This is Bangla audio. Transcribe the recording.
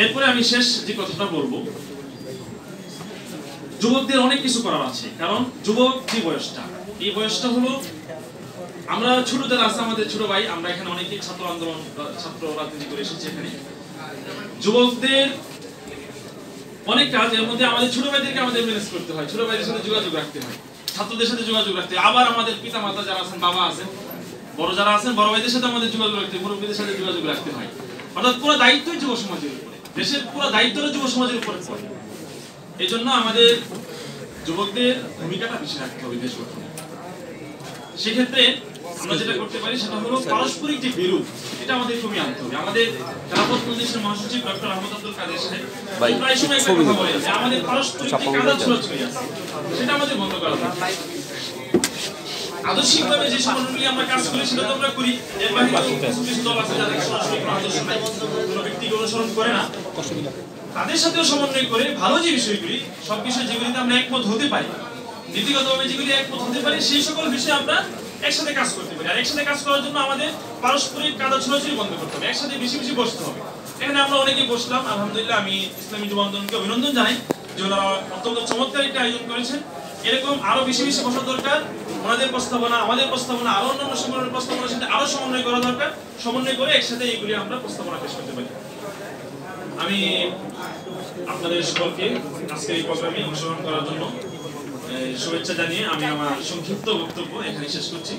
এরপরে আমি শেষ যে কথাটা বলবো, যুবকদের অনেক কিছু করার আছে। কারণ যুবক যে বয়সটা, এই বয়সটা হলো, আমরা ছোট যারা আছে আমাদের ছোট ভাই, আমরা এখানে অনেকেই ছাত্র আন্দোলন, ছাত্র রাজনীতি করে এসেছি এখানে। যুবকদের অনেক কাজ, এর মধ্যে আমাদের ছোট ভাইদেরকে আমাদের ম্যানেজ করতে হয়, ছোট ভাইদের সাথে যোগাযোগ রাখতে হয়, ছাত্রদের সাথে যোগাযোগ রাখতে হয়। আবার আমাদের পিতা মাতা যারা আছেন, বাবা আছেন, বড় যারা আছেন, বড় ভাইদের সাথে আমাদের যোগাযোগ রাখতে হয়, মুরব্বীদের সাথে যোগাযোগ রাখতে হয়। অর্থাৎ পুরো দায়িত্বই যুব সমাজের উপরে, দেশের পুরো দায়িত্বটা যুব সমাজের উপরে পড়ে। এই জন্য আমাদের যুবকদের ভূমিকাটা বেশি রাখতে হবে দেশ গঠনে। সেক্ষেত্রে আমরা যেটা করতে পারি সেটা হলো পারস্পরিক যে বিরোধ, এটা আমাদের কমিয়ে আনতে হবে। আমাদের খেলাফত মজলিসের মহাসচিব ডক্টর আহমদ আব্দুল কাদের সাহেব প্রায় সময় একটা কথা বলেন যে আমাদের পারস্পরিক যে কাদা ছোড়াছুড়ি আছে, সেটা আমাদের বন্ধ করা দরকার। আদর্শিকভাবে যে সমন্বয় আমরা কাজ করি সেটা তো আমরা করি, এর বাইরে কিছু দল আছে যারা সরাসরি কোনো আদর্শ নাই, কোনো ব্যক্তিকে অনুসরণ করে না, তাদের সাথেও সমন্বয় করে ভালো যে বিষয়গুলি, সব বিষয় যেগুলিতে আমরা একমত হতে পারি, নীতিগতভাবে যেগুলি একমত হতে পারি, সেই সকল বিষয়ে আমরা একসাথে কাজ করতে পারি। আর একসাথে কাজ করার জন্য আমাদের পারস্পরিক কাদা ছোড়াছুড়ি বন্ধ করতে হবে, একসাথে বেশি বেশি বসতে হবে। এখানে আমরা অনেকে বসলাম, আলহামদুলিল্লাহ। আমি ইসলামী যুব আন্দোলনকে অভিনন্দন জানাই যে ওনারা অত্যন্ত চমৎকার একটা আয়োজন করেছেন। এরকম আরো বেশি বেশি বসা দরকার। ওনাদের প্রস্তাবনা, আমাদের প্রস্তাবনা, আরো অন্যান্য সংগঠনের প্রস্তাবনার সাথে আরো সমন্বয় করা দরকার। সমন্বয় করে একসাথে এইগুলি আমরা প্রস্তাবনা পেশ করতে পারি। আমি আপনাদের সকলকে আজকের এই প্রোগ্রামে অংশগ্রহণ করার জন্য শুভেচ্ছা জানিয়ে আমি আমার সংক্ষিপ্ত বক্তব্য এখানে শেষ করছি।